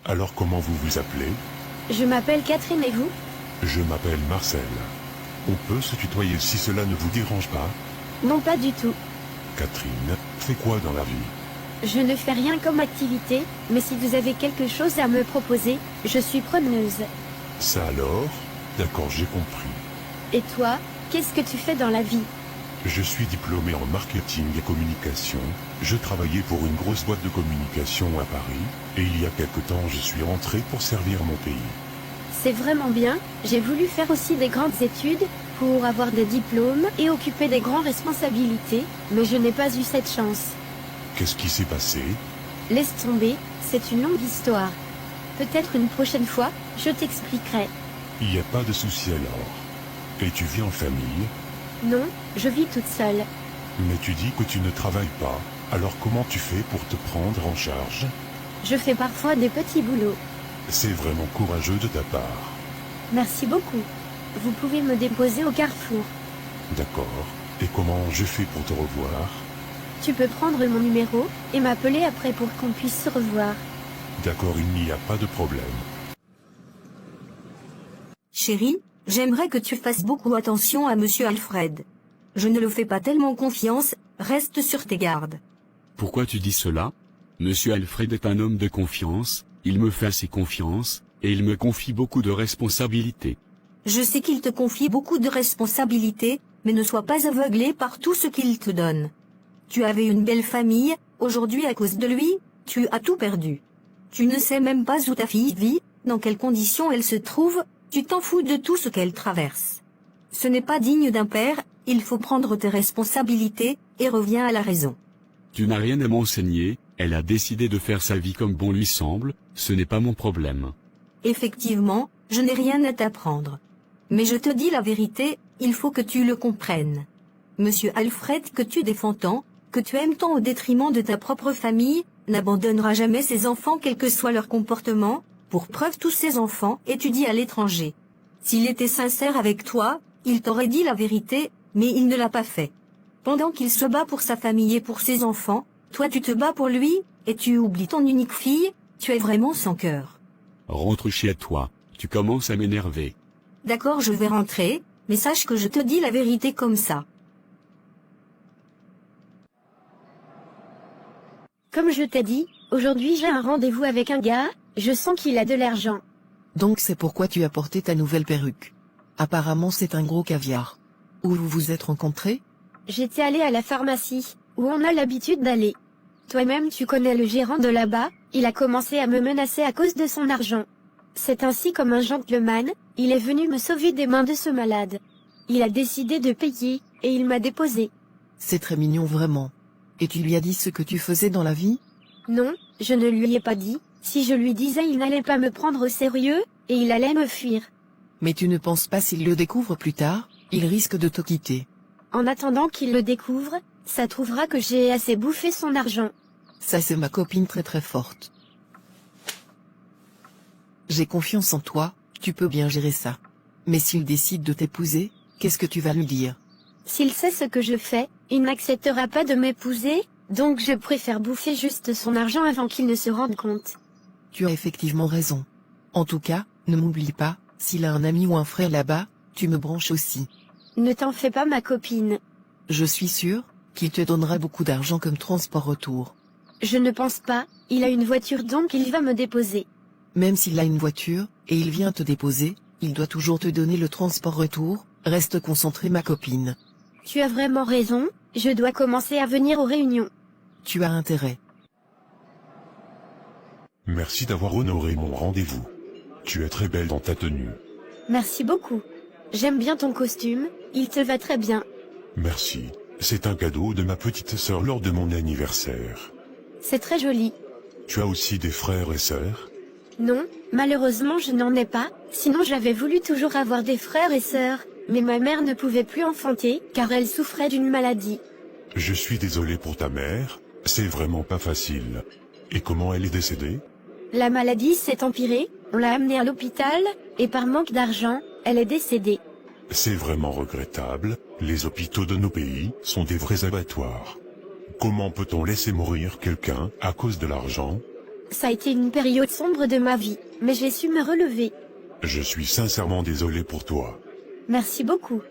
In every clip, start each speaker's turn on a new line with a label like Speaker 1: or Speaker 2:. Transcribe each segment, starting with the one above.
Speaker 1: Alors comment vous vous appelez?
Speaker 2: Je m'appelle Catherine et vous?
Speaker 1: Je m'appelle Marcel. On peut se tutoyer si cela ne vous dérange pas?
Speaker 2: Non, pas du tout.
Speaker 1: Catherine, fais quoi dans la vie?
Speaker 2: Je ne fais rien comme activité, mais si vous avez quelque chose à me proposer, je suis preneuse.
Speaker 1: Ça alors? D'accord, j'ai compris.
Speaker 2: Et toi, qu'est-ce que tu fais dans la vie?
Speaker 1: Je suis diplômé en marketing et communication. Je travaillais pour une grosse boîte de communication à Paris, et il y a quelque temps je suis rentré pour servir mon pays.
Speaker 2: C'est vraiment bien, j'ai voulu faire aussi des grandes études, pour avoir des diplômes et occuper des grandes responsabilités, mais je n'ai pas eu cette chance.
Speaker 1: Qu'est-ce qui s'est passé?
Speaker 2: Laisse tomber, c'est une longue histoire. Peut-être une prochaine fois, je t'expliquerai.
Speaker 1: Il n'y a pas de souci alors. Et tu vis en famille?
Speaker 2: Non, je vis toute seule.
Speaker 1: Mais tu dis que tu ne travailles pas, alors comment tu fais pour te prendre en charge?
Speaker 2: Je fais parfois des petits boulots.
Speaker 1: C'est vraiment courageux de ta part.
Speaker 2: Merci beaucoup. Vous pouvez me déposer au carrefour.
Speaker 1: D'accord. Et comment je fais pour te revoir?
Speaker 2: Tu peux prendre mon numéro, et m'appeler après pour qu'on puisse se revoir.
Speaker 1: D'accord, il n'y a pas de problème.
Speaker 3: Chérie, j'aimerais que tu fasses beaucoup attention à Monsieur Alfred. Je ne le fais pas tellement confiance, reste sur tes gardes.
Speaker 4: Pourquoi tu dis cela? Monsieur Alfred est un homme de confiance, il me fait assez confiance, et il me confie beaucoup de responsabilités.
Speaker 3: Je sais qu'il te confie beaucoup de responsabilités, mais ne sois pas aveuglé par tout ce qu'il te donne. Tu avais une belle famille, aujourd'hui à cause de lui, tu as tout perdu. Tu ne sais même pas où ta fille vit, dans quelles conditions elle se trouve, tu t'en fous de tout ce qu'elle traverse. Ce n'est pas digne d'un père, il faut prendre tes responsabilités, et reviens à la raison.
Speaker 4: Tu n'as rien à m'enseigner, elle a décidé de faire sa vie comme bon lui semble, ce n'est pas mon problème.
Speaker 3: Effectivement, je n'ai rien à t'apprendre. Mais je te dis la vérité, il faut que tu le comprennes. Monsieur Alfred que tu défends tant, que tu aimes tant au détriment de ta propre famille, n'abandonnera jamais ses enfants quel que soit leur comportement. Pour preuve, tous ses enfants étudient à l'étranger. S'il était sincère avec toi, il t'aurait dit la vérité, mais il ne l'a pas fait. Pendant qu'il se bat pour sa famille et pour ses enfants, toi tu te bats pour lui, et tu oublies ton unique fille, tu es vraiment sans cœur.
Speaker 4: Rentre chez toi, tu commences à m'énerver.
Speaker 3: D'accord, je vais rentrer, mais sache que je te dis la vérité comme ça.
Speaker 2: Comme je t'ai dit, aujourd'hui j'ai un rendez-vous avec un gars, je sens qu'il a de l'argent.
Speaker 5: Donc c'est pourquoi tu as porté ta nouvelle perruque. Apparemment c'est un gros caviar. Où vous vous êtes rencontrés?
Speaker 2: J'étais allée à la pharmacie, où on a l'habitude d'aller. Toi-même tu connais le gérant de là-bas, il a commencé à me menacer à cause de son argent. C'est ainsi comme un gentleman, il est venu me sauver des mains de ce malade. Il a décidé de payer, et il m'a déposé.
Speaker 5: C'est très mignon vraiment. Et tu lui as dit ce que tu faisais dans la vie?
Speaker 2: Non, je ne lui ai pas dit. Si je lui disais, il n'allait pas me prendre au sérieux, et il allait me fuir.
Speaker 5: Mais tu ne penses pas s'il le découvre plus tard, il risque de te quitter.
Speaker 2: En attendant qu'il le découvre, ça trouvera que j'ai assez bouffé son argent.
Speaker 5: Ça c'est ma copine très très forte. J'ai confiance en toi, tu peux bien gérer ça. Mais s'il décide de t'épouser, qu'est-ce que tu vas lui dire?
Speaker 2: S'il sait ce que je fais, il n'acceptera pas de m'épouser, donc je préfère bouffer juste son argent avant qu'il ne se rende compte.
Speaker 5: Tu as effectivement raison. En tout cas, ne m'oublie pas, s'il a un ami ou un frère là-bas, tu me branches aussi.
Speaker 2: Ne t'en fais pas ma copine.
Speaker 5: Je suis sûr qu'il te donnera beaucoup d'argent comme transport retour.
Speaker 2: Je ne pense pas, il a une voiture donc il va me déposer.
Speaker 5: Même s'il a une voiture, et il vient te déposer, il doit toujours te donner le transport retour, reste concentrée ma copine.
Speaker 2: Tu as vraiment raison, je dois commencer à venir aux réunions.
Speaker 5: Tu as intérêt.
Speaker 1: Merci d'avoir honoré mon rendez-vous. Tu es très belle dans ta tenue.
Speaker 2: Merci beaucoup. J'aime bien ton costume, il te va très bien.
Speaker 1: Merci. C'est un cadeau de ma petite sœur lors de mon anniversaire.
Speaker 2: C'est très joli.
Speaker 1: Tu as aussi des frères et sœurs?
Speaker 2: Non, malheureusement je n'en ai pas, sinon j'avais voulu toujours avoir des frères et sœurs, mais ma mère ne pouvait plus enfanter, car elle souffrait d'une maladie.
Speaker 1: Je suis désolé pour ta mère, c'est vraiment pas facile. Et comment elle est décédée?
Speaker 2: La maladie s'est empirée, on l'a amenée à l'hôpital, et par manque d'argent, elle est décédée.
Speaker 1: C'est vraiment regrettable, les hôpitaux de nos pays sont des vrais abattoirs. Comment peut-on laisser mourir quelqu'un à cause de l'argent?
Speaker 2: Ça a été une période sombre de ma vie, mais j'ai su me relever.
Speaker 1: Je suis sincèrement désolé pour toi.
Speaker 2: Merci beaucoup.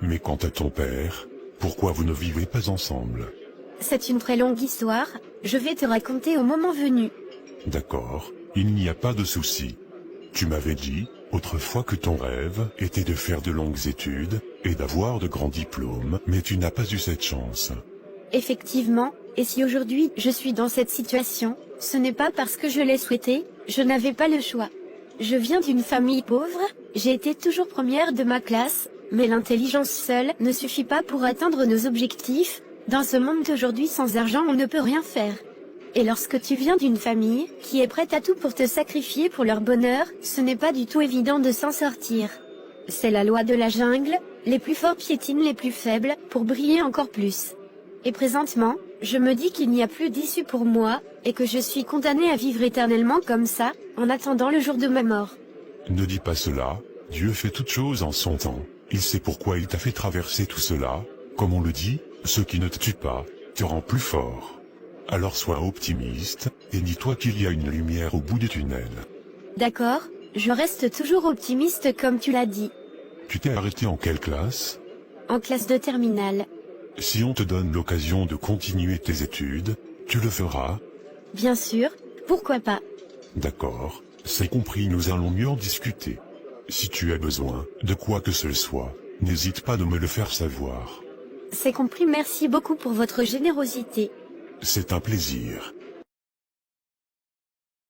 Speaker 1: Mais quant à ton père, pourquoi vous ne vivez pas ensemble?
Speaker 2: C'est une très longue histoire, je vais te raconter au moment venu.
Speaker 1: D'accord, il n'y a pas de souci. Tu m'avais dit, autrefois que ton rêve était de faire de longues études et d'avoir de grands diplômes, mais tu n'as pas eu cette chance.
Speaker 2: Effectivement, et si aujourd'hui je suis dans cette situation, ce n'est pas parce que je l'ai souhaité, je n'avais pas le choix. Je viens d'une famille pauvre, j'ai été toujours première de ma classe, mais l'intelligence seule ne suffit pas pour atteindre nos objectifs. Dans ce monde d'aujourd'hui sans argent on ne peut rien faire. Et lorsque tu viens d'une famille qui est prête à tout pour te sacrifier pour leur bonheur, ce n'est pas du tout évident de s'en sortir. C'est la loi de la jungle, les plus forts piétinent les plus faibles pour briller encore plus. Et présentement, je me dis qu'il n'y a plus d'issue pour moi, et que je suis condamnée à vivre éternellement comme ça, en attendant le jour de ma mort.
Speaker 1: Ne dis pas cela, Dieu fait toutes choses en son temps. Il sait pourquoi il t'a fait traverser tout cela. Comme on le dit, ce qui ne te tue pas, te rend plus fort. Alors sois optimiste, et dis-toi qu'il y a une lumière au bout du tunnel.
Speaker 2: D'accord, je reste toujours optimiste comme tu l'as dit.
Speaker 1: Tu t'es arrêté en quelle classe?
Speaker 2: En classe de terminale.
Speaker 1: Si on te donne l'occasion de continuer tes études, tu le feras?
Speaker 2: Bien sûr, pourquoi pas?
Speaker 1: D'accord, c'est compris, nous allons mieux en discuter. Si tu as besoin de quoi que ce soit, n'hésite pas de me le faire savoir.
Speaker 2: C'est compris, merci beaucoup pour votre générosité.
Speaker 1: C'est un plaisir.